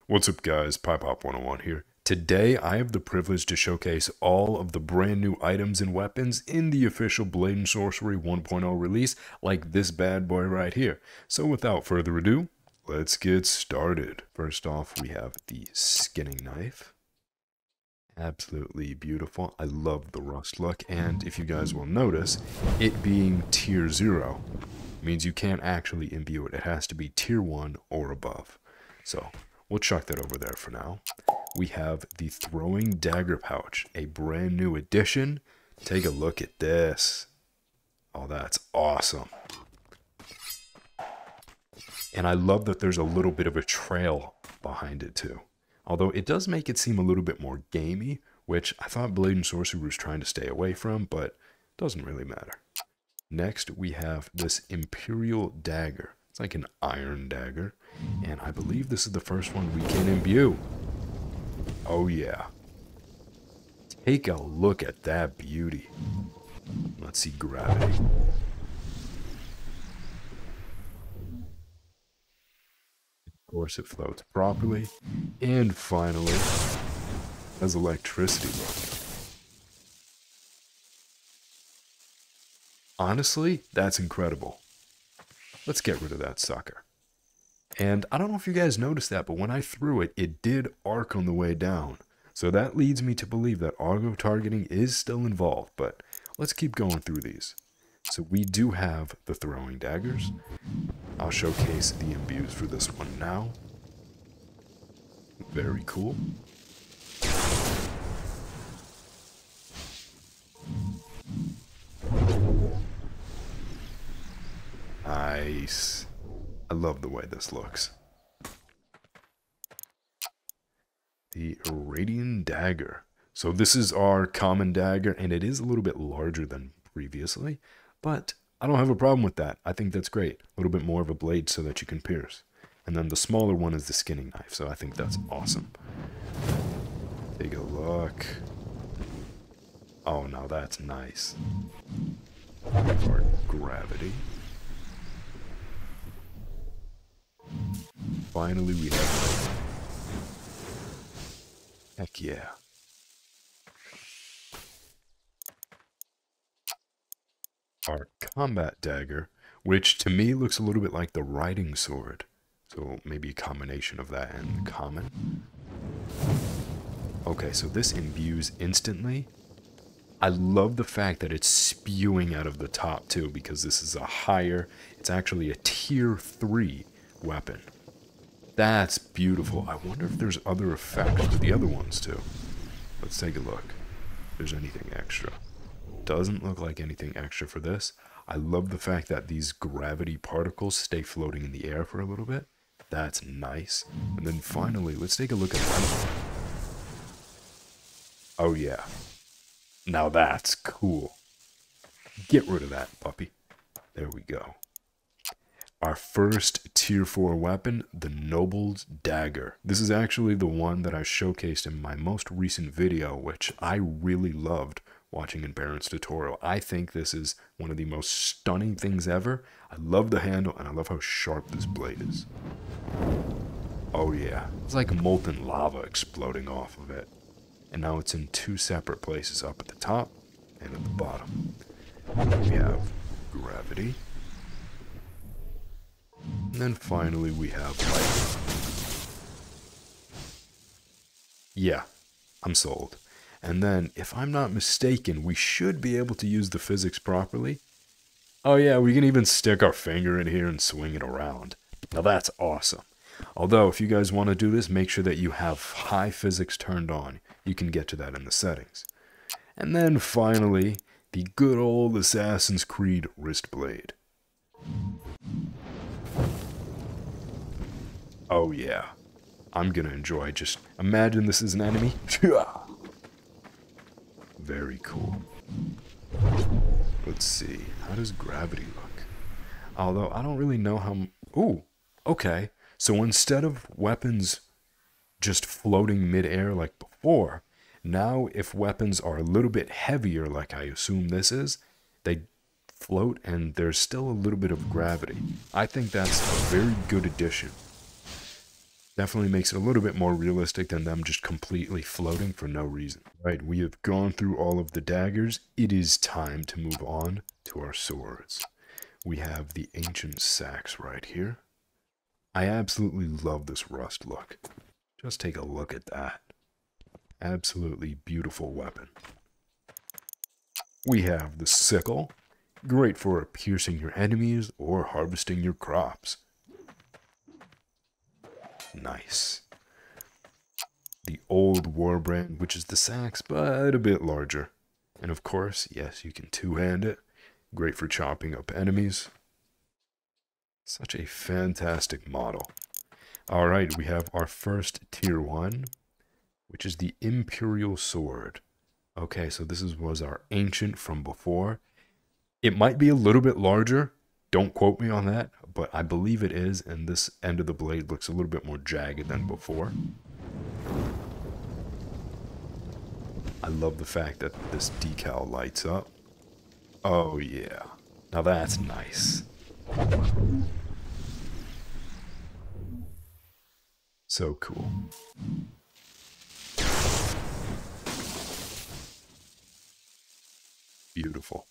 What's up guys, Pop 101 here. Today I have the privilege to showcase all of the brand new items and weapons in the official Blade and Sorcery 1.0 release, like this bad boy right here. So without further ado, let's get started. First off, we have the skinning knife. Absolutely beautiful. I love the rust look, and if you guys will notice, it being tier 0 means you can't actually imbue it. It has to be tier 1 or above. So we'll chuck that over there for now. We have the throwing dagger pouch, a brand new addition. Take a look at this. Oh, that's awesome. And I love that there's a little bit of a trail behind it too. Although it does make it seem a little bit more gamey, which I thought Blade and Sorcery was trying to stay away from, but doesn't really matter. Next, we have this Imperial dagger. It's like an iron dagger, and I believe this is the first one we can imbue. Oh yeah. Take a look at that beauty. Let's see gravity. Of course it floats properly. And finally, has electricity look. Honestly, that's incredible. Let's get rid of that sucker. And I don't know if you guys noticed that, but when I threw it, it did arc on the way down. So that leads me to believe that auto targeting is still involved, but let's keep going through these. So we do have the throwing daggers. I'll showcase the imbues for this one now. Very cool. Nice. I love the way this looks. The Radiant dagger. So this is our common dagger, and it is a little bit larger than previously, but I don't have a problem with that. I think that's great. A little bit more of a blade so that you can pierce. And then the smaller one is the skinning knife, so I think that's awesome. Take a look. Oh, now that's nice. For gravity. Finally, we have... Heck yeah. Our combat dagger, which to me looks a little bit like the riding sword. So maybe a combination of that and common. Okay, so this imbues instantly. I love the fact that it's spewing out of the top too, because this is a higher, it's actually a tier 3 weapon. That's beautiful. I wonder if there's other effects to the other ones too. Let's take a look. If there's anything extra. Doesn't look like anything extra for this. I love the fact that these gravity particles stay floating in the air for a little bit. That's nice. And then finally, let's take a look at that. Oh yeah. Now that's cool. Get rid of that, puppy. There we go. Our first tier 4 weapon, the Noble's Dagger. This is actually the one that I showcased in my most recent video, which I really loved watching in Baron's tutorial. I think this is one of the most stunning things ever. I love the handle, and I love how sharp this blade is. Oh yeah, it's like molten lava exploding off of it. And now it's in 2 separate places, up at the top and at the bottom. We have gravity. And then finally we have light. Yeah, I'm sold. And then, if I'm not mistaken, we should be able to use the physics properly. Oh yeah, we can even stick our finger in here and swing it around. Now that's awesome. Although, if you guys want to do this, make sure that you have high physics turned on. You can get to that in the settings. And then finally, the good old Assassin's Creed wrist blade. Oh yeah, I'm gonna enjoy. Just imagine this is an enemy. Very cool. Let's see, how does gravity look? Although I don't really know how... Ooh, okay. So instead of weapons just floating mid-air like before, now if weapons are a little bit heavier, like I assume this is, they float and there's still a little bit of gravity. I think that's a very good addition. Definitely makes it a little bit more realistic than them just completely floating for no reason. Right, we have gone through all of the daggers. It is time to move on to our swords. We have the ancient sax right here. I absolutely love this rust look. Just take a look at that. Absolutely beautiful weapon. We have the sickle. Great for piercing your enemies or harvesting your crops. Nice. The old warbrand, which is the sax, but a bit larger. And of course, yes, you can two-hand it. Great for chopping up enemies. Such a fantastic model. Alright, we have our first tier 1, which is the Imperial Sword. Okay, so this was our ancient from before. It might be a little bit larger. Don't quote me on that, but I believe it is, and this end of the blade looks a little bit more jagged than before. I love the fact that this decal lights up. Oh yeah, now that's nice. So cool. Beautiful.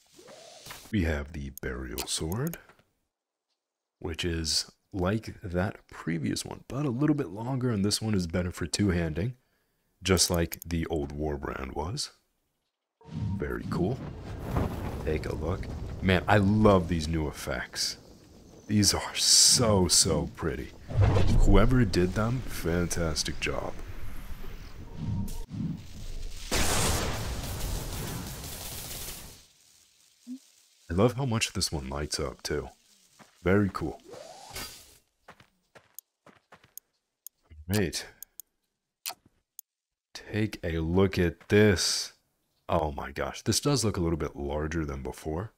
We have the Burial Sword, which is like that previous one, but a little bit longer, and this one is better for two-handing, just like the old Warbrand was. Very cool. Take a look. Man, I love these new effects. These are so pretty. Whoever did them, fantastic job. I love how much this one lights up too. Very cool. Right. Take a look at this. Oh my gosh, this does look a little bit larger than before.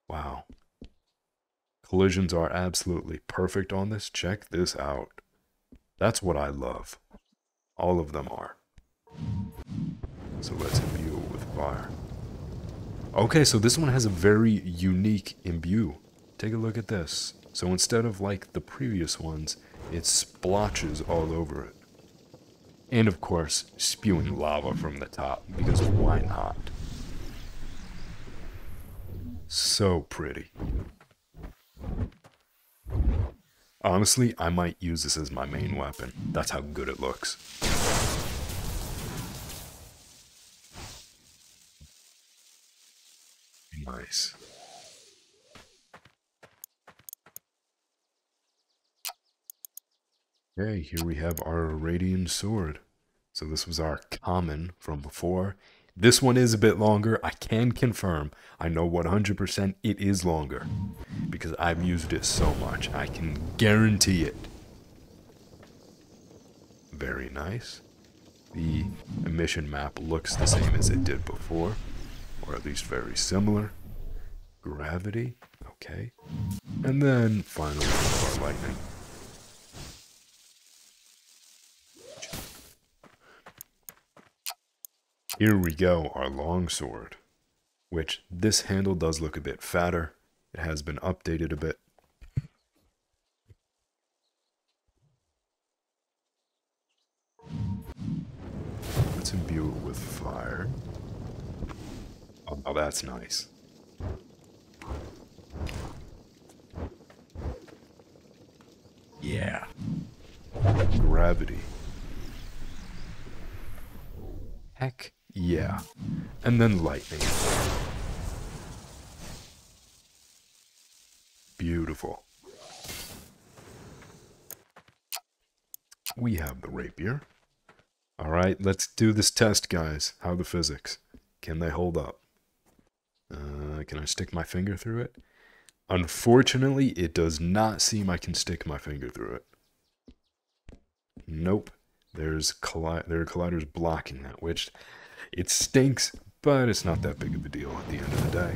Wow. Collisions are absolutely perfect on this. Check this out. That's what I love. All of them are. So let's imbue it with fire. Okay, so this one has a very unique imbue. Take a look at this. So instead of like the previous ones, it splotches all over it. And of course, spewing lava from the top, because why not? So pretty. Honestly, I might use this as my main weapon. That's how good it looks. Nice. Okay, here we have our Radiant Sword. So this was our common from before. This one is a bit longer. I can confirm. I know 100% it is longer because I've used it so much. I can guarantee it. Very nice. The emission map looks the same as it did before, or at least very similar. Gravity, okay. And then finally our lightning. Here we go, our longsword, which this handle does look a bit fatter. It has been updated a bit. Let's imbue it with fire. Oh, that's nice. Yeah. Gravity. Heck yeah. And then lightning. Beautiful. We have the rapier. Alright, let's do this test, guys. How are the physics? Can they hold up? Can I stick my finger through it? Unfortunately, it does not seem I can stick my finger through it. Nope. There are colliders blocking that, which it stinks, but it's not that big of a deal at the end of the day.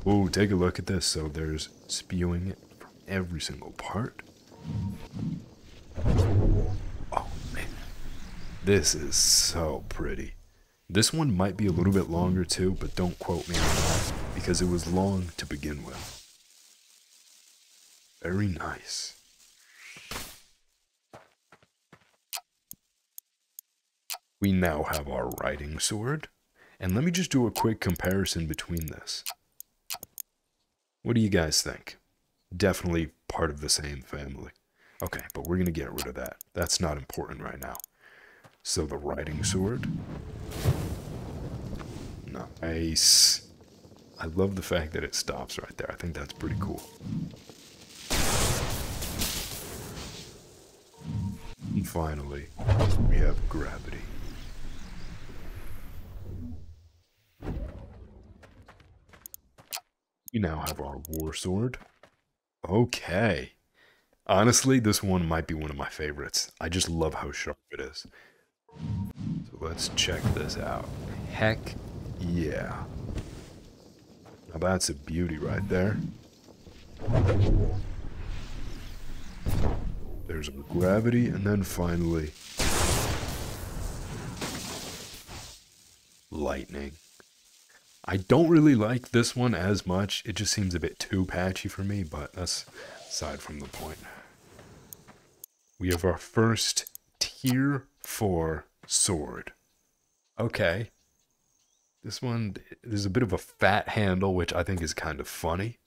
Ooh, take a look at this. So there's spewing from every single part. Oh, man. This is so pretty. This one might be a little bit longer too, but don't quote me on that, because it was long to begin with. Very nice. We now have our riding sword. And let me just do a quick comparison between this. What do you guys think? Definitely part of the same family. Okay, but we're going to get rid of that. That's not important right now. So the riding sword. Nice. I love the fact that it stops right there. I think that's pretty cool. And finally, we have gravity. We now have our war sword. Okay. Honestly, this one might be one of my favorites. I just love how sharp it is. So let's check this out. Heck yeah. Now that's a beauty right there. There's our gravity, and then finally, lightning. I don't really like this one as much. It just seems a bit too patchy for me, but that's aside from the point. We have our first tier 4 sword. Okay. This one, there's a bit of a fat handle, which I think is kind of funny.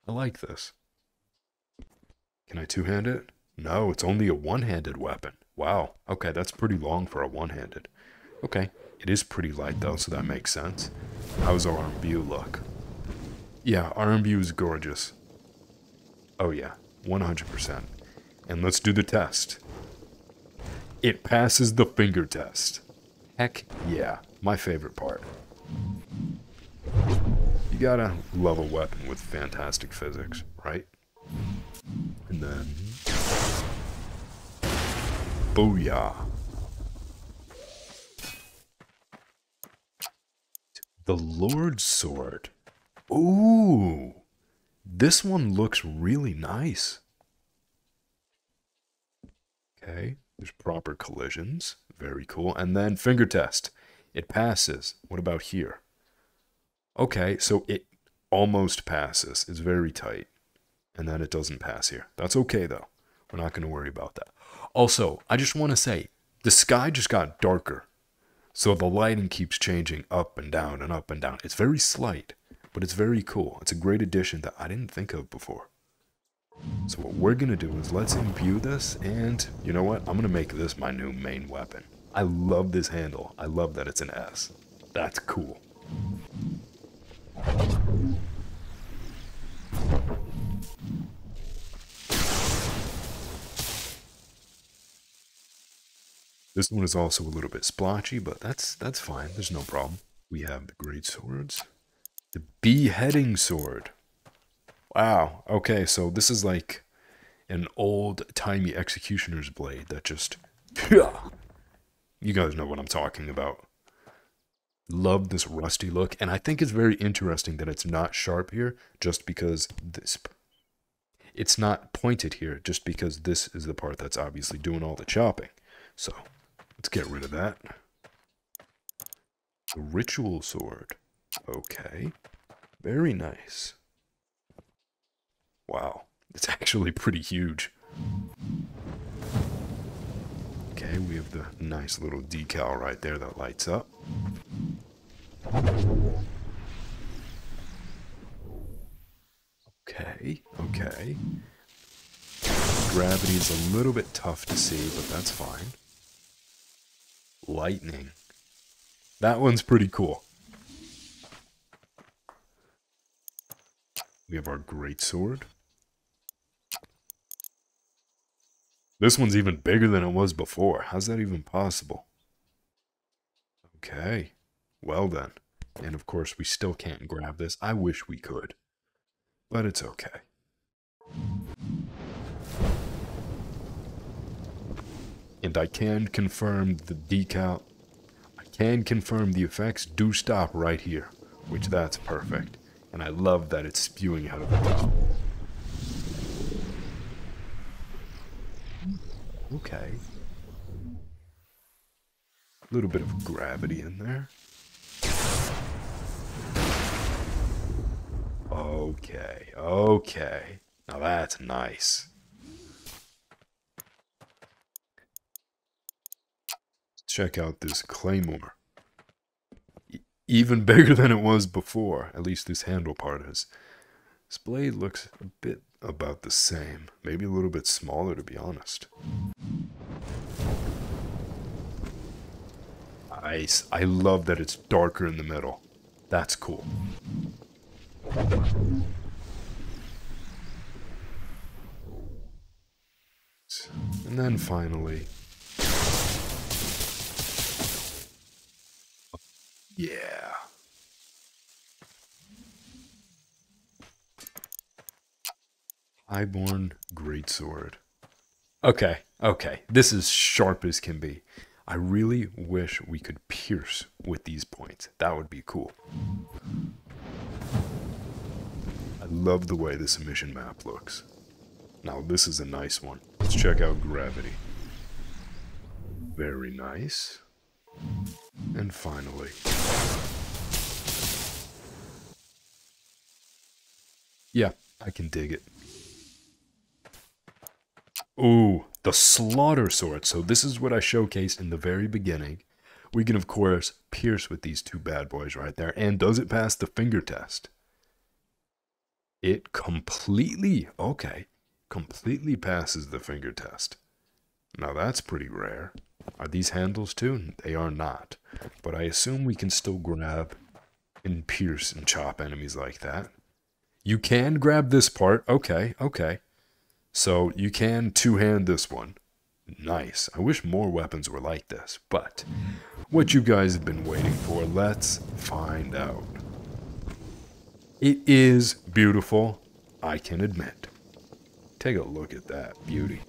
I like this. Can I two-hand it? No, it's only a one-handed weapon. Wow. Okay, that's pretty long for a one-handed. Okay. It is pretty light, though, so that makes sense. How's our RMBU look? Yeah, RMBU is gorgeous. Oh, yeah. 100%. And let's do the test. It passes the finger test. Heck yeah. My favorite part. You gotta love a weapon with fantastic physics, right? And then... booyah. The Lord's Sword. Ooh. This one looks really nice. Okay. There's proper collisions. Very cool. And then finger test. It passes. What about here? Okay, so it almost passes. It's very tight. And then it doesn't pass here. That's okay, though. We're not going to worry about that. Also, I just want to say, the sky just got darker. So the lighting keeps changing up and down and up and down. It's very slight, but it's very cool. It's a great addition that I didn't think of before. So what we're going to do is let's imbue this, and you know what? I'm going to make this my new main weapon. I love this handle. I love that it's an S. That's cool. This one is also a little bit splotchy, but that's fine. There's no problem. We have the great swords. The beheading sword. Wow. Okay, so this is like an old-timey executioner's blade that just... You guys know what I'm talking about. Love this rusty look, and I think it's very interesting that it's not sharp here, just because this... It's not pointed here, just because this is the part that's obviously doing all the chopping. So, let's get rid of that. The ritual sword. Okay. Very nice. Wow. It's actually pretty huge. Okay, we have the nice little decal right there that lights up. Okay, okay. Gravity is a little bit tough to see, but that's fine. Lightning. That one's pretty cool. We have our great sword. This one's even bigger than it was before. How's that even possible? Okay. Well then. And of course, we still can't grab this. I wish we could. But it's okay. And I can confirm the decal. I can confirm the effects do stop right here. Which that's perfect. And I love that it's spewing out of the top. Okay. A little bit of gravity in there. Okay, okay. Now that's nice. Let's check out this claymore. Even bigger than it was before. At least this handle part is. This blade looks a bit about the same. Maybe a little bit smaller, to be honest. Nice. I love that it's darker in the middle. That's cool. And then finally... yeah. Highborn Greatsword. Okay. This is sharp as can be. I really wish we could pierce with these points. That would be cool. I love the way this emission map looks. Now this is a nice one. Let's check out gravity. Very nice. And finally... yeah, I can dig it. Ooh, the slaughter sword. So this is what I showcased in the very beginning. We can, of course, pierce with these two bad boys right there. And does it pass the finger test? It completely passes the finger test. Now that's pretty rare. Are these handles too? They are not. But I assume we can still grab and pierce and chop enemies like that. You can grab this part. Okay. So you can two-hand this one. Nice. I wish more weapons were like this. But what you guys have been waiting for, let's find out. It is beautiful, I can admit. Take a look at that beauty.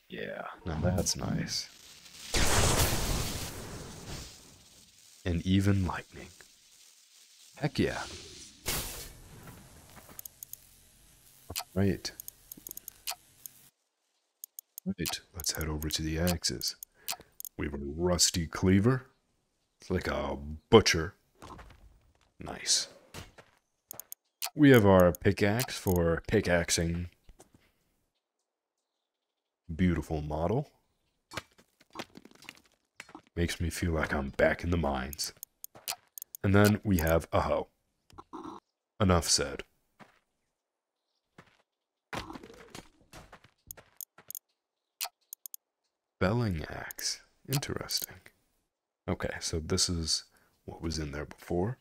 Yeah, now that's nice. And even lightning. Heck yeah. Right, let's head over to the axes. We have a rusty cleaver. It's like a butcher. Nice. We have our pickaxe for pickaxing. Beautiful model. Makes me feel like I'm back in the mines. And then we have a hoe. Enough said. Felling axe. Interesting. Okay, so this is what was in there before.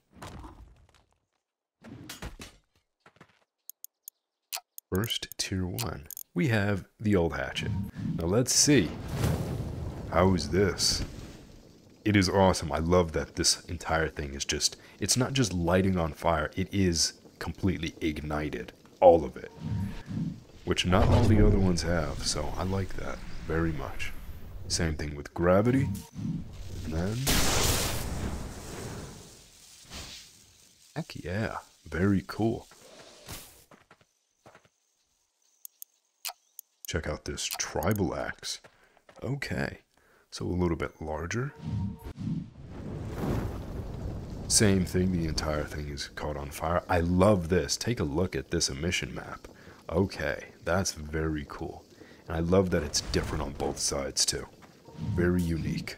First, tier 1. We have the old hatchet. Now let's see. How is this? It is awesome. I love that this entire thing is just... it's not just lighting on fire. It is completely ignited. All of it. Which not all the other ones have. So I like that very much. Same thing with gravity. And then... heck yeah. Very cool. Check out this tribal axe. Okay. So a little bit larger. Same thing, the entire thing is caught on fire. I love this. Take a look at this emission map. Okay, that's very cool. And I love that it's different on both sides too. Very unique.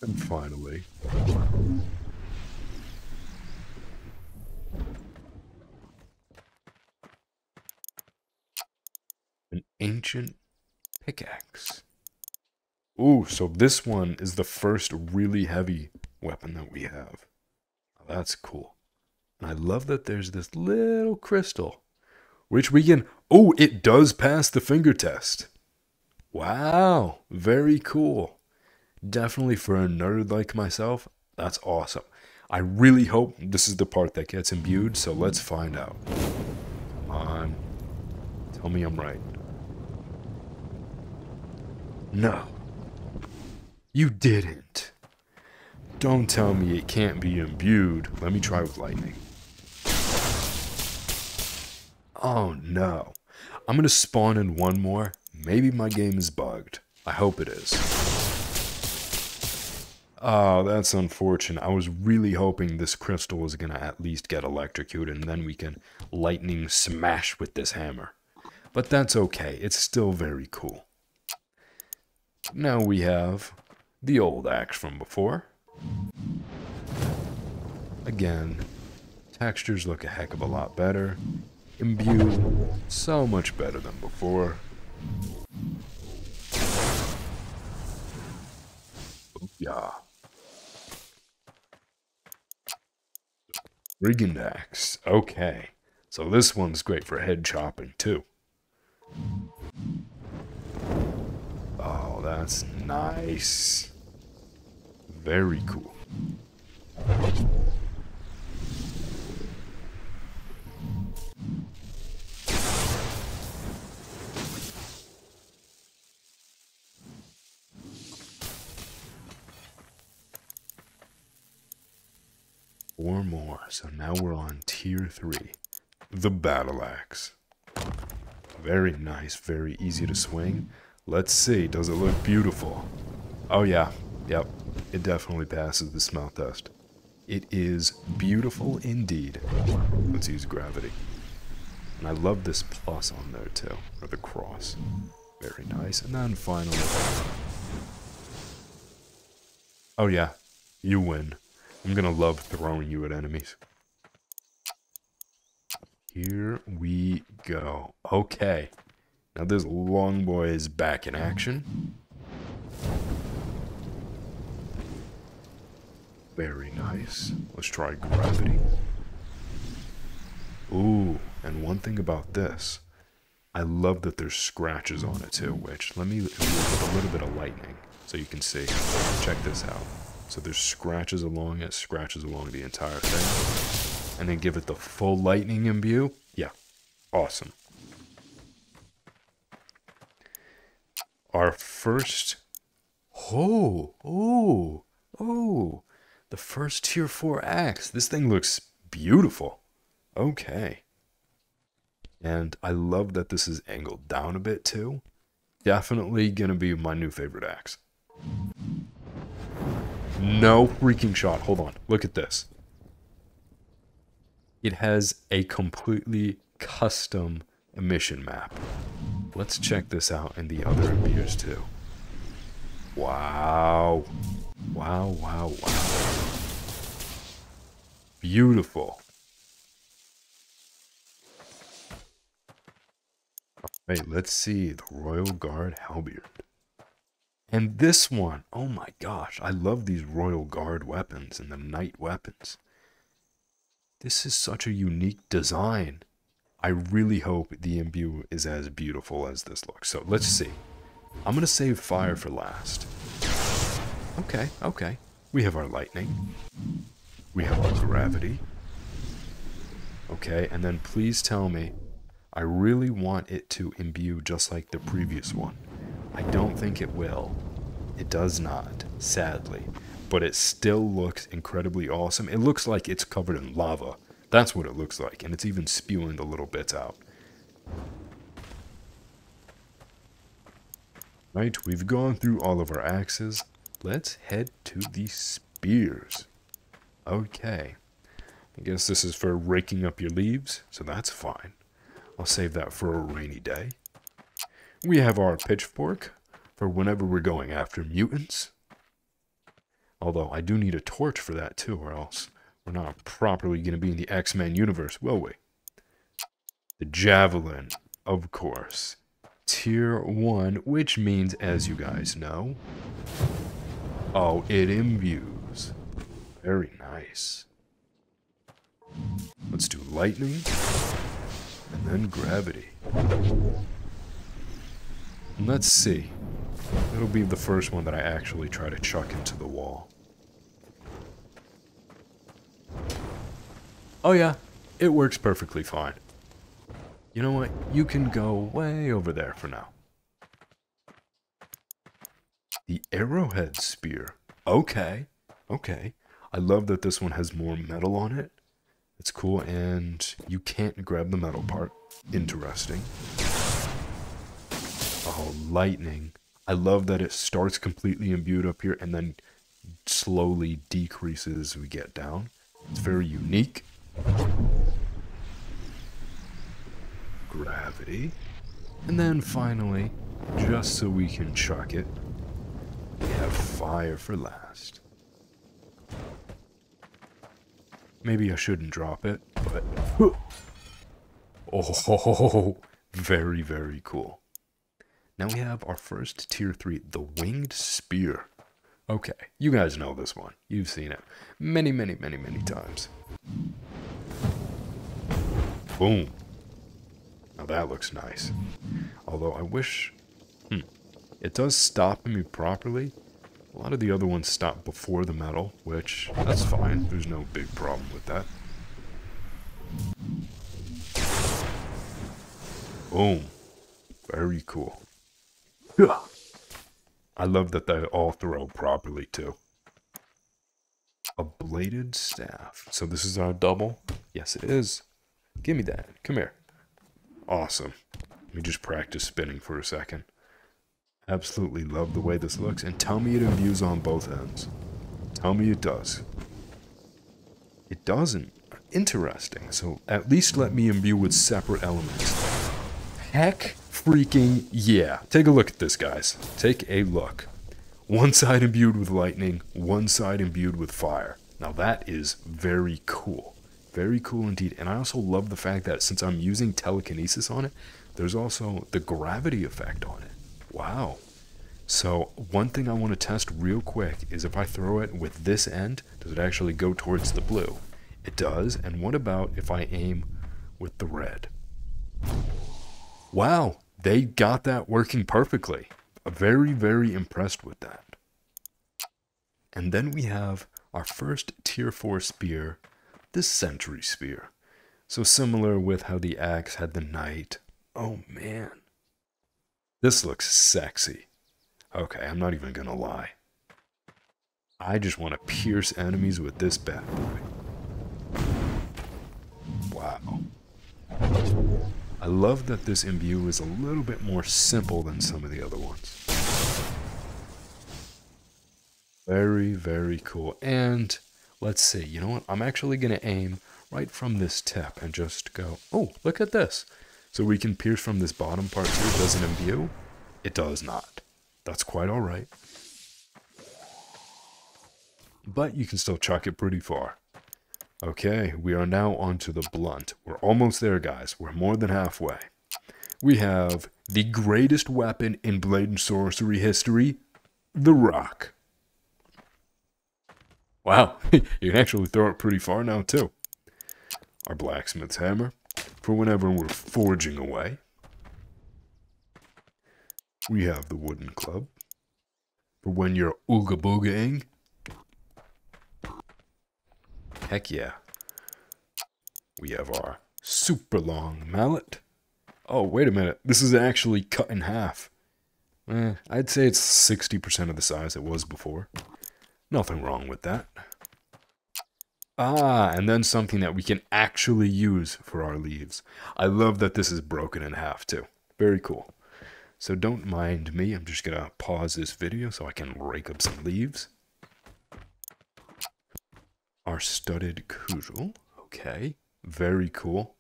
And finally... an ancient pickaxe. Ooh, so this one is the first really heavy weapon that we have. That's cool. And I love that there's this little crystal, which we can... oh, it does pass the finger test. Wow, very cool. Definitely for a nerd like myself, that's awesome. I really hope this is the part that gets imbued, so let's find out. Come on. Tell me I'm right. No. You didn't. Don't tell me it can't be imbued. Let me try with lightning. Oh no. I'm gonna spawn in one more. Maybe my game is bugged. I hope it is. Oh, that's unfortunate. I was really hoping this crystal was gonna at least get electrocuted and then we can lightning smash with this hammer. But that's okay. It's still very cool. Now we have the old axe from before. Again, textures look a heck of a lot better. Imbue, so much better than before. Yeah. Brigand axe. Okay. So this one's great for head chopping too. Oh, that's nice. Very cool. Four more. So now we're on tier 3. The battle axe. Very nice, very easy to swing. Let's see, does it look beautiful? Oh yeah, yep, it definitely passes the smell test. It is beautiful indeed. Let's use gravity. And I love this plus on there too, or the cross. Very nice. And then finally... Oh yeah, you win. I'm gonna love throwing you at enemies. Here we go. Okay. Now this long boy is back in action. Very nice. Let's try gravity. Ooh, and one thing about this, I love that there's scratches on it too, which let me with a little bit of lightning so you can see. Check this out. So there's scratches along it, scratches along the entire thing. And then give it the full lightning imbue. Yeah, awesome. Our first... Oh, the first tier 4 axe. This thing looks beautiful. Okay. And I love that this is angled down a bit too. Definitely gonna be my new favorite axe. No freaking shot. Hold on. Look at this. It has a completely custom emission map. Let's check this out in the other imbues too. Wow. Wow. Beautiful. Alright, let's see. The Royal Guard Halberd. And this one, oh my gosh, I love these Royal Guard weapons and the Knight weapons. This is such a unique design. I really hope the imbue is as beautiful as this looks. So let's see. I'm going to save fire for last. Okay. We have our lightning. We have our gravity. Okay, and then please tell me, I really want it to imbue just like the previous one. I don't think it will. It does not, sadly. But it still looks incredibly awesome. It looks like it's covered in lava. That's what it looks like. And it's even spewing the little bits out. Right, we've gone through all of our axes. Let's head to the spears. Okay. I guess this is for raking up your leaves, so that's fine. I'll save that for a rainy day. We have our pitchfork for whenever we're going after mutants. Although I do need a torch for that too, or else we're not properly going to be in the X-Men universe, will we? The javelin, of course. Tier 1, which means, as you guys know, oh, it imbues. Very nice. Let's do lightning, and then gravity. And let's see. It'll be the first one that I actually try to chuck into the wall. Oh yeah, it works perfectly fine. You know what? You can go way over there for now. The arrowhead spear. Okay. I love that this one has more metal on it. It's cool, and you can't grab the metal part. Interesting. Oh, lightning. I love that it starts completely imbued up here and then slowly decreases as we get down. It's very unique. Gravity. And then finally, just so we can chuck it, we have fire for last. Maybe I shouldn't drop it, but... Oh, very, very cool. Now we have our first tier 3, the Winged Spear. Okay, you guys know this one. You've seen it many, many, many, many times. Boom. Now that looks nice. Although I wish... it does stop me properly. A lot of the other ones stop before the metal, which, that's fine. There's no big problem with that. Boom. Very cool. I love that they all throw properly, too. A bladed staff. So this is our double? Yes, it is. Give me that. Come here. Awesome. Let me just practice spinning for a second. Absolutely love the way this looks. And tell me it imbues on both ends. Tell me it does. It doesn't. Interesting. So at least let me imbue with separate elements. Heck freaking yeah. Take a look at this, guys. Take a look. One side imbued with lightning, one side imbued with fire. Now that is very cool. Very cool indeed. And I also love the fact that since I'm using telekinesis on it, there's also the gravity effect on it. Wow. So one thing I want to test real quick is if I throw it with this end, does it actually go towards the blue? It does. And what about if I aim with the red? Wow, they got that working perfectly. Very, very impressed with that. And then we have our first tier 4 spear, the Sentry Spear. So similar with how the axe had the knight. Oh man. This looks sexy. Okay, I'm not even gonna lie. I just want to pierce enemies with this bad boy. Wow. I love that this imbue is a little bit more simple than some of the other ones. Very, very cool. And let's see, you know what? I'm actually going to aim right from this tip and just go, oh, look at this. So we can pierce from this bottom part too. Does it imbue? It does not. That's quite all right. But you can still chuck it pretty far. Okay, we are now onto the blunt. We're almost there, guys. We're more than halfway. We have the greatest weapon in Blade and Sorcery history, the rock. Wow, you can actually throw it pretty far now, too. Our blacksmith's hammer, for whenever we're forging away. We have the wooden club, for when you're ooga boogaing. Heck yeah. We have our super long mallet. Oh, wait a minute. This is actually cut in half. I'd say it's 60% of the size it was before. Nothing wrong with that. Ah, and then something that we can actually use for our leaves. I love that this is broken in half too. Very cool. So don't mind me. I'm just going to pause this video so I can rake up some leaves. Our studded cudgel. Okay, very cool.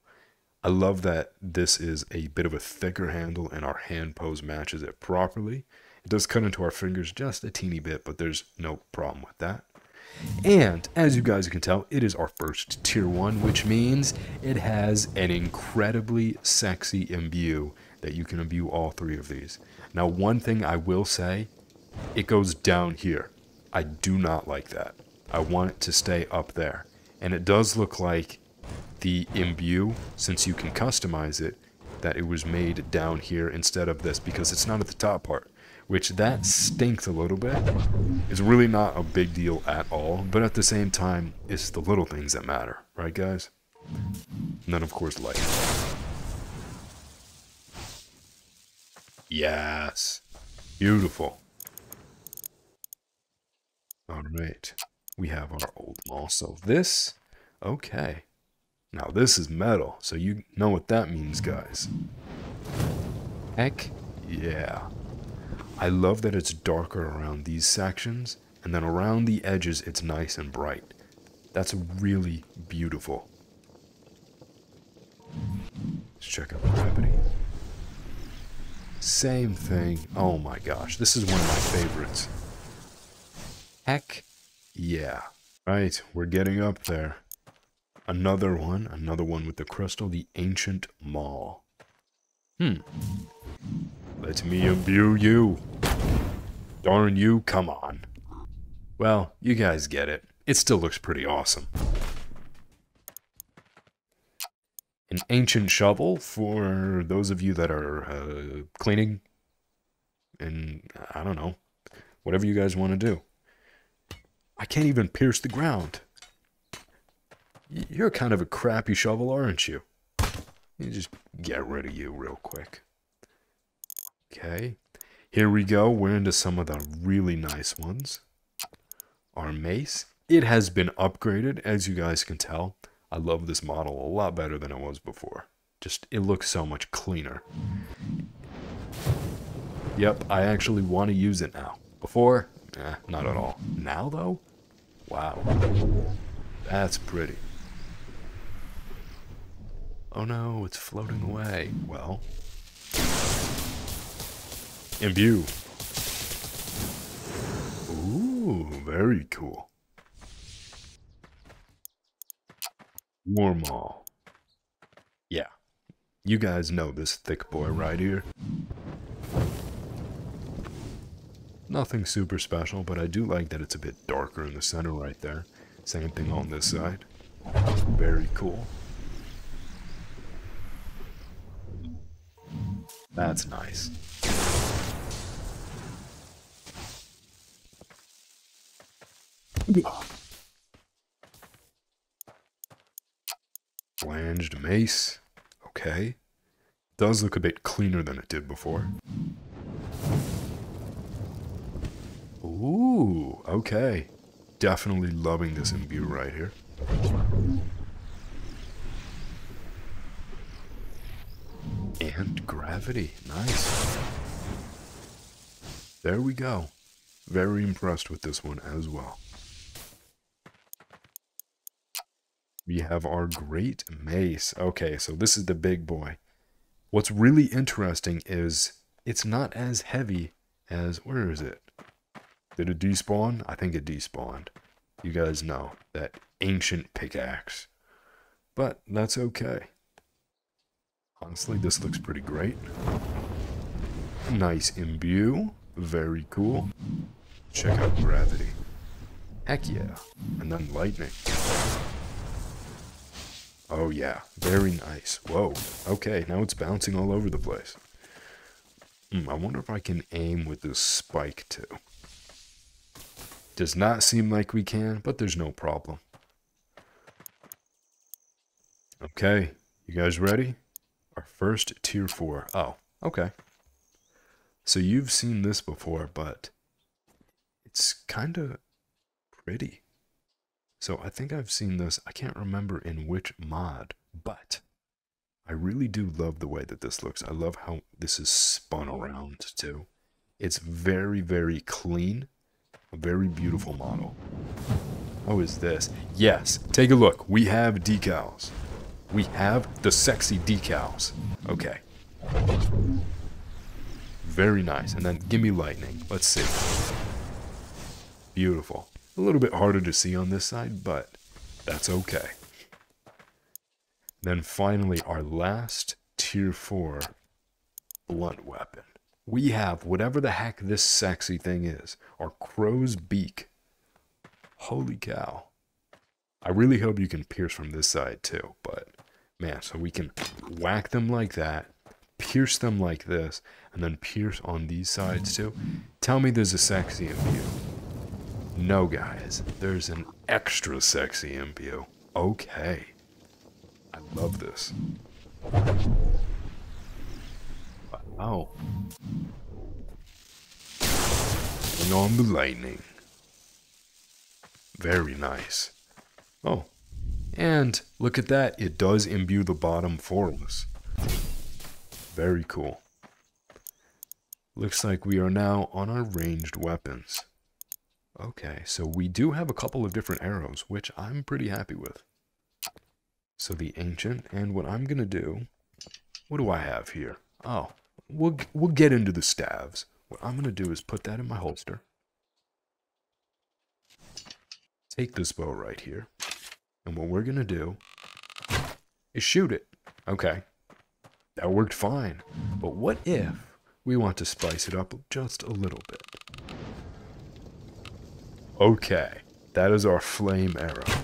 I love that this is a bit of a thicker handle and our hand pose matches it properly. It does cut into our fingers just a teeny bit, but there's no problem with that. And as you guys can tell, it is our first tier 1, which means it has an incredibly sexy imbue that you can imbue all 3 of these. Now, one thing I will say, it goes down here. I do not like that. I want it to stay up there. And it does look like the imbue, since you can customize it, that it was made down here instead of this, because it's not at the top part, which that stinks a little bit. It's really not a big deal at all, but at the same time, it's the little things that matter, right guys? And then of course light. Yes, beautiful. All right. We have our old maul. So this, okay. Now this is metal, so you know what that means, guys. Heck yeah. I love that it's darker around these sections, and then around the edges it's nice and bright. That's really beautiful. Let's check out gravity. Same thing. Oh my gosh, this is one of my favorites. Heck yeah. Right, we're getting up there. Another one with the crystal, the Ancient Maw. Let me imbue you. Darn you, come on. Well, you guys get it. It still looks pretty awesome. An ancient shovel for those of you that are cleaning. And, I don't know, whatever you guys want to do. I can't even pierce the ground. You're kind of a crappy shovel, aren't you? You just get rid of you real quick. Okay. Here we go. We're into some of the really nice ones. Our mace. It has been upgraded, as you guys can tell. I love this model a lot better than it was before. Just, it looks so much cleaner. Yep, I actually want to use it now. Before, not at all. Now, though? Wow. That's pretty. Oh no, it's floating away. Well. Imbue. Ooh, very cool. Warmaw. Yeah. You guys know this thick boy right here. Nothing super special, but I do like that it's a bit darker in the center right there. Same thing on this side. Very cool. That's nice. Flanged mace. Okay. Does look a bit cleaner than it did before. Ooh, okay. Definitely loving this imbue right here. And gravity. Nice. There we go. Very impressed with this one as well. We have our great mace. Okay, so this is the big boy. What's really interesting is it's not as heavy as... Where is it? Did it despawn? I think it despawned. You guys know, that ancient pickaxe. But that's okay. Honestly, this looks pretty great. Nice imbue. Very cool. Check out gravity. Heck yeah. And then lightning. Oh yeah, very nice. Whoa. Okay, now it's bouncing all over the place. I wonder if I can aim with this spike too. Does not seem like we can, but there's no problem. Okay, you guys ready? Our first tier 4. Oh, okay. So you've seen this before, but it's kind of pretty. So I think I've seen this, I can't remember in which mod, but I really do love the way that this looks. I love how this is spun around too. It's very, very clean. A very beautiful model. How is this? Yes, take a look. We have decals. We have the sexy decals. Okay. Very nice. And then give me lightning. Let's see. Beautiful. A little bit harder to see on this side, but that's okay. Then finally, our last tier 4 blunt weapon. We have whatever the heck this sexy thing is. Our crow's beak. Holy cow. I really hope you can pierce from this side too, but man, so we can whack them like that, pierce them like this, and then pierce on these sides too. Tell me there's a sexy imbue. No, guys, there's an extra sexy imbue. Okay. I love this. Wow. Bring on the lightning. Very nice. Oh, and look at that. It does imbue the bottom for us. Very cool. Looks like we are now on our ranged weapons. Okay, so we do have a couple of different arrows, which I'm pretty happy with. So the ancient, and what I'm gonna do, what do I have here? Oh, we'll get into the staves. What I'm gonna do is put that in my holster. Take this bow right here, and what we're gonna do is shoot it. Okay, that worked fine. But what if we want to spice it up just a little bit? Okay, that is our flame arrow.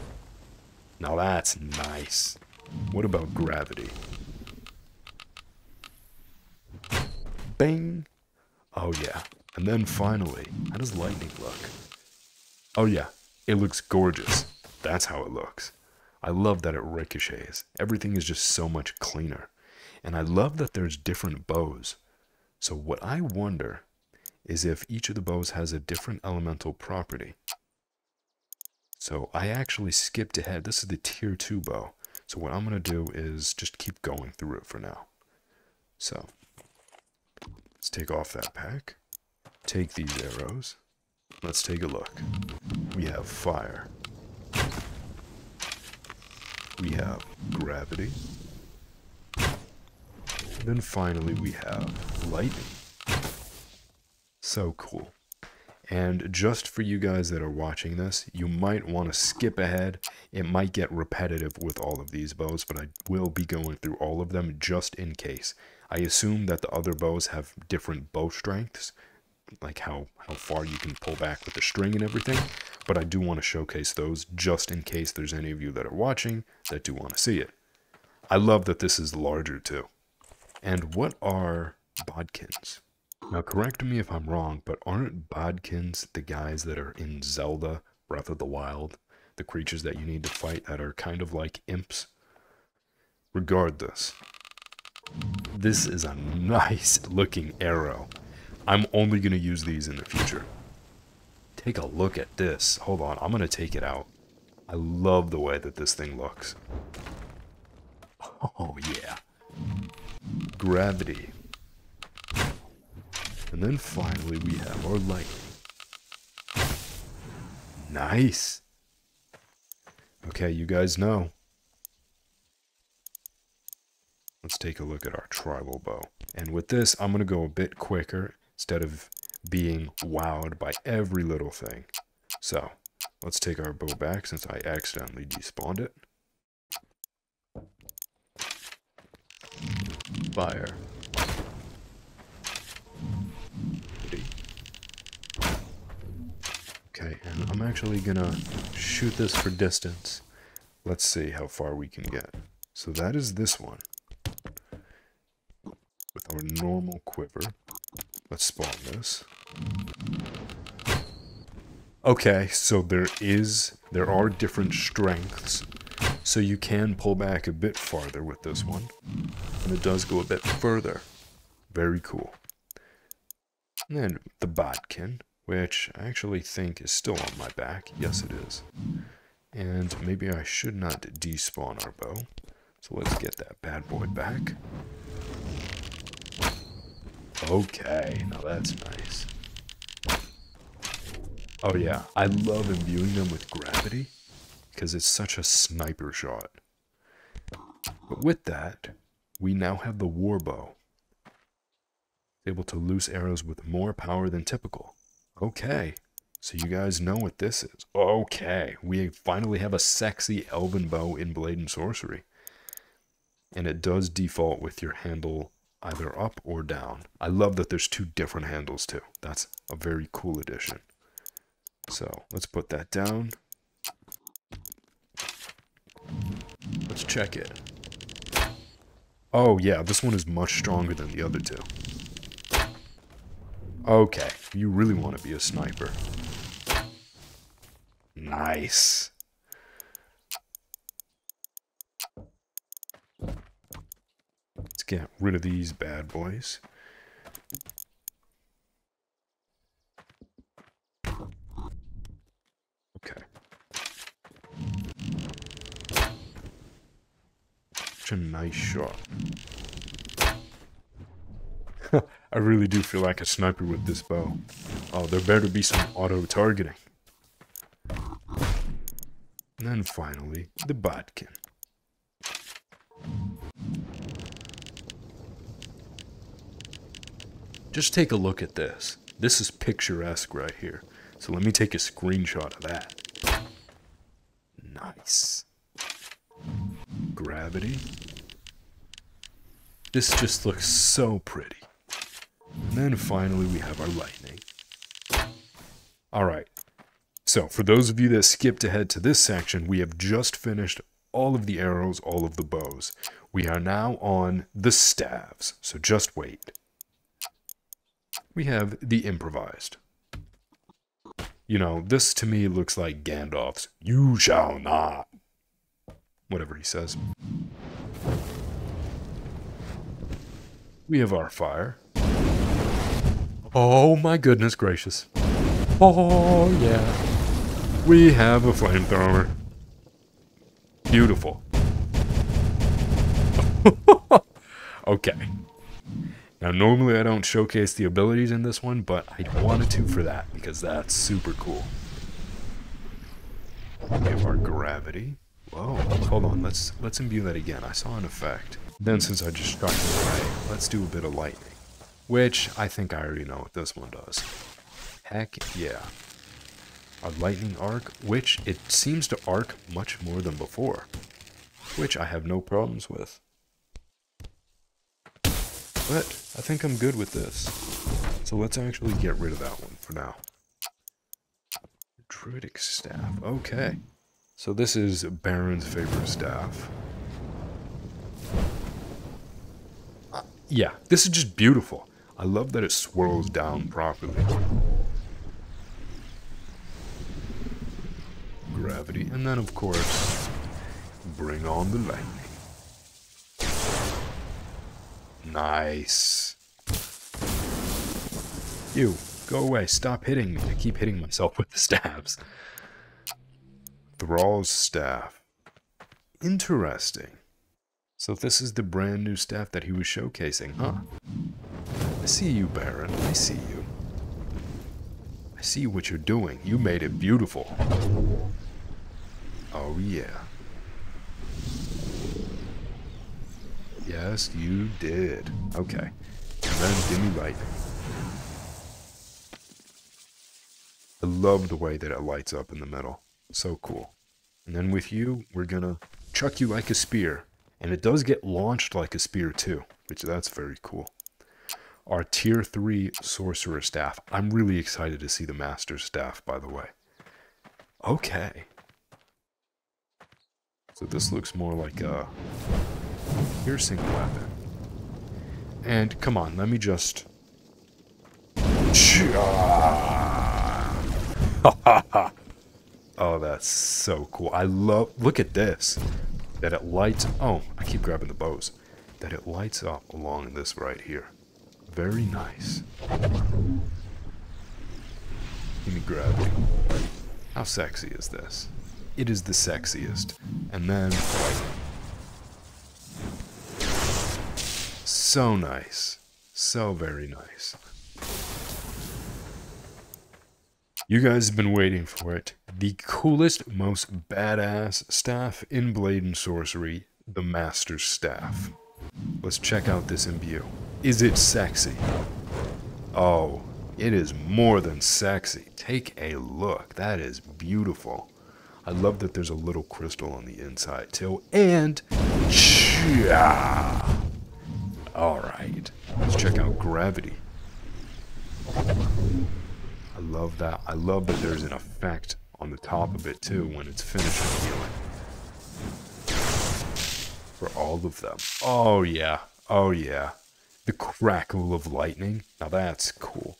Now that's nice. What about gravity? Bang! Oh yeah. And then finally, how does lightning look? Oh yeah, it looks gorgeous. That's how it looks. I love that it ricochets. Everything is just so much cleaner. And I love that there's different bows. So what I wonder is if each of the bows has a different elemental property. So I actually skipped ahead. This is the tier 2 bow. So what I'm going to do is just keep going through it for now. So let's take off that pack. Take these arrows. Let's take a look. We have fire. We have gravity. And then finally we have lightning. So cool. And just for you guys that are watching this, you might want to skip ahead. It might get repetitive with all of these bows, but I will be going through all of them just in case. I assume that the other bows have different bow strengths, like how far you can pull back with the string and everything, but I do want to showcase those just in case there's any of you that are watching that do want to see it. I love that this is larger too. And what are bodkins? Now, correct me if I'm wrong, but aren't bodkins the guys that are in Zelda Breath of the Wild? The creatures that you need to fight that are kind of like imps? Regardless, this is a nice looking arrow. I'm only going to use these in the future. Take a look at this. Hold on, I'm going to take it out. I love the way that this thing looks. Oh yeah. Gravity. And then finally we have our lightning. Nice. Okay, you guys know. Let's take a look at our tribal bow. And with this, I'm going to go a bit quicker instead of being wowed by every little thing. So, let's take our bow back since I accidentally despawned it. Fire. Okay, and I'm actually gonna shoot this for distance. Let's see how far we can get. So that is this one. With our normal quiver. Let's spawn this. Okay, so there are different strengths. So you can pull back a bit farther with this one. And it does go a bit further. Very cool. And then the bodkin, which I actually think is still on my back. Yes, it is. And maybe I should not despawn our bow. So let's get that bad boy back. Okay, now that's nice. Oh yeah, I love imbuing them with gravity because it's such a sniper shot. But with that, we now have the war bow. Able to loose arrows with more power than typical. Okay, so you guys know what this is. Okay, we finally have a sexy elven bow in Blade and Sorcery. And it does default with your handle either up or down. I love that there's two different handles too. That's a very cool addition. So let's put that down. Let's check it. Oh yeah, this one is much stronger than the other two. Okay, you really want to be a sniper. Nice. Let's get rid of these bad boys. Okay. Such a nice shot. I really do feel like a sniper with this bow. Oh, there better be some auto-targeting. And then finally, the bodkin. Just take a look at this. This is picturesque right here. So let me take a screenshot of that. Nice. Gravity. This just looks so pretty. And then finally we have our lightning. Alright. So for those of you that skipped ahead to this section, we have just finished all of the arrows, all of the bows. We are now on the staves. So just wait. We have the improvised. You know, this to me looks like Gandalf's "You shall not," whatever he says. We have our fire. Oh my goodness gracious. Oh yeah. We have a flamethrower. Beautiful. Okay. Now, normally I don't showcase the abilities in this one, but I wanted to for that, because that's super cool. We have our gravity. Whoa, hold on, let's imbue that again. I saw an effect. Then since I just shot it away, let's do a bit of lightning. Which, I think I already know what this one does. Heck yeah. A lightning arc, which it seems to arc much more than before. Which I have no problems with. But I think I'm good with this. So let's actually get rid of that one for now. Druidic staff. Okay. So this is Baron's favorite staff. Yeah, this is just beautiful. I love that it swirls down properly. Gravity. And then, of course, bring on the lightning. Nice. You, go away. Stop hitting me. I keep hitting myself with the staves. Thrall's staff. Interesting. So this is the brand new staff that he was showcasing, huh? I see you, Baron. I see you. I see what you're doing. You made it beautiful. Oh, yeah. Yes, you did. Okay. And then give me lightning. I love the way that it lights up in the middle. So cool. And then with you, we're gonna chuck you like a spear. And it does get launched like a spear too, which that's very cool. Our tier 3 sorcerer staff. I'm really excited to see the master staff, by the way. Okay. So this looks more like a piercing weapon. And come on, let me just... Oh, that's so cool. I love... Look at this. That it lights... Oh, I keep grabbing the bows. That it lights up along this right here. Very nice. Give me gravity. How sexy is this? It is the sexiest. And then... So nice. So very nice. You guys have been waiting for it. The coolest, most badass staff in Blade and Sorcery, the Master's Staff. Let's check out this imbue. Is it sexy? Oh, it is more than sexy. Take a look. That is beautiful. I love that there's a little crystal on the inside too. And... Alright. Let's check out gravity. I love that. I love that there's an effect on the top of it too when it's finishing healing. For all of them. Oh yeah. Oh yeah. The crackle of lightning. Now that's cool.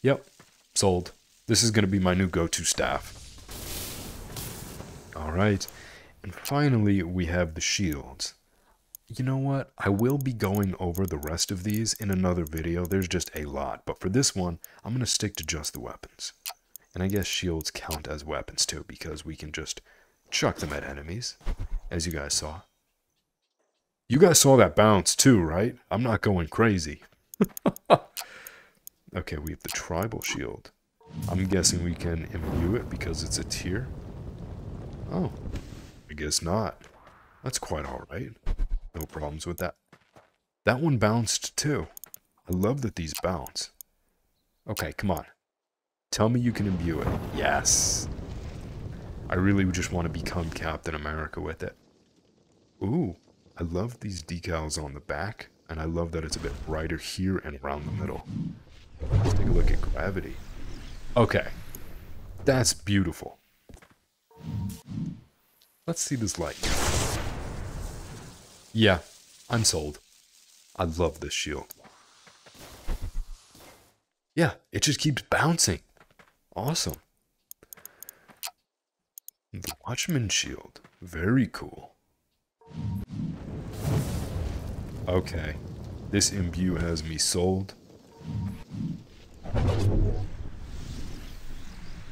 Yep. Sold. This is going to be my new go-to staff. Alright. And finally, we have the shields. You know what? I will be going over the rest of these in another video. There's just a lot. But for this one, I'm going to stick to just the weapons. And I guess shields count as weapons too, because we can just chuck them at enemies, as you guys saw. You guys saw that bounce too, right? I'm not going crazy. Okay, we have the tribal shield. I'm guessing we can imbue it because it's a tier. Oh, I guess not. That's quite alright. No problems with that. That one bounced too. I love that these bounce. Okay, come on. Tell me you can imbue it. Yes. I really just want to become Captain America with it. Ooh, I love these decals on the back, and I love that it's a bit brighter here and around the middle. Let's take a look at gravity. Okay, that's beautiful. Let's see this light. Yeah, I'm sold. I love this shield. Yeah, it just keeps bouncing. Awesome. The Watchman shield. Very cool. Okay. This imbue has me sold.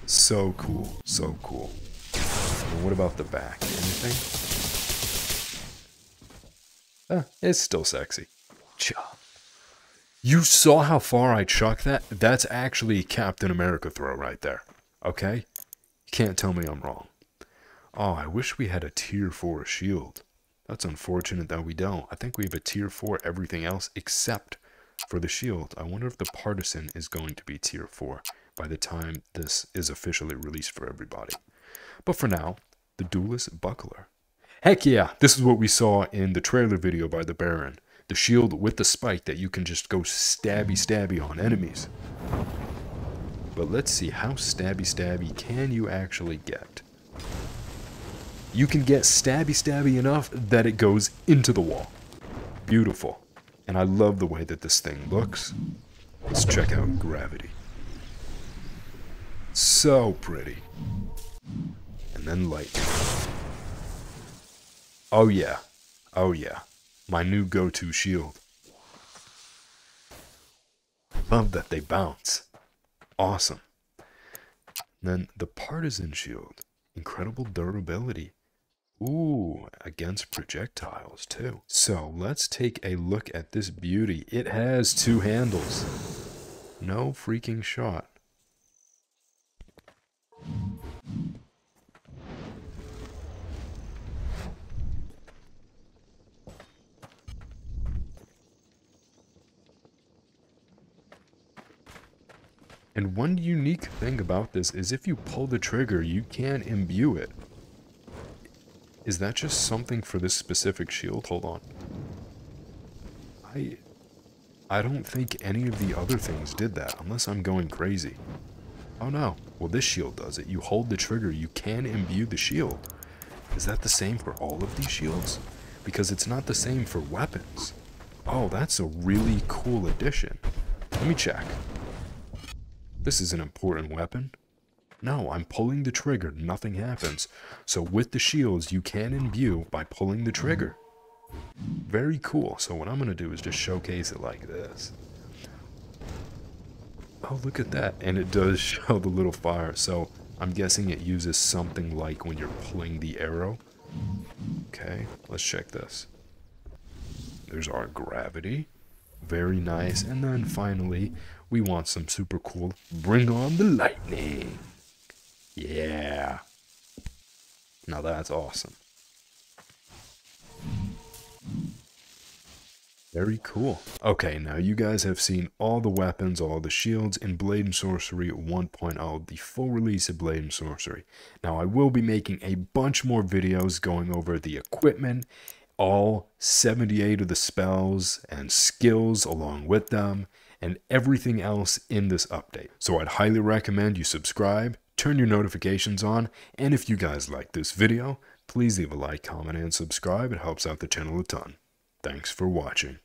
So cool. So cool. And what about the back? Anything? It's still sexy. Cha. You saw how far I chucked that? That's actually a Captain America throw right there. Okay? You can't tell me I'm wrong. Oh, I wish we had a tier 4 shield. That's unfortunate that we don't. I think we have a tier 4 everything else except for the shield. I wonder if the partisan is going to be tier 4 by the time this is officially released for everybody. But for now, the duelist buckler. Heck yeah, this is what we saw in the trailer video by the Baron. The shield with the spike that you can just go stabby on enemies. But let's see, how stabby can you actually get? You can get stabby enough that it goes into the wall. Beautiful. And I love the way that this thing looks. Let's check out gravity. So pretty. And then light. Oh yeah. Oh yeah. My new go-to shield. Love that they bounce. Awesome. And then the partisan shield. Incredible durability. Ooh, against projectiles too. So let's take a look at this beauty. It has 2 handles. No freaking shot. And one unique thing about this is if you pull the trigger, you can imbue it. Is that just something for this specific shield? Hold on. I don't think any of the other things did that, unless I'm going crazy. Oh no. Well, this shield does it. You hold the trigger, you can imbue the shield. Is that the same for all of these shields? Because it's not the same for weapons. Oh, that's a really cool addition. Let me check. This is an important weapon. No, I'm pulling the trigger, nothing happens. So with the shields, you can imbue by pulling the trigger. Very cool. So what I'm going to do is just showcase it like this. Oh, look at that. And it does show the little fire. So I'm guessing it uses something like when you're pulling the arrow. Okay, let's check this. There's our gravity. Very nice. And then finally, we want some super cool. Bring on the lightning. Yeah. Now that's awesome. Very cool. Okay, now you guys have seen all the weapons, all the shields in Blade and Sorcery 1.0, the full release of Blade and Sorcery. Now I will be making a bunch more videos going over the equipment, all 78 of the spells and skills along with them, and everything else in this update. So I'd highly recommend you subscribe, turn your notifications on, and if you guys like this video, please leave a like, comment, and subscribe. It helps out the channel a ton. Thanks for watching.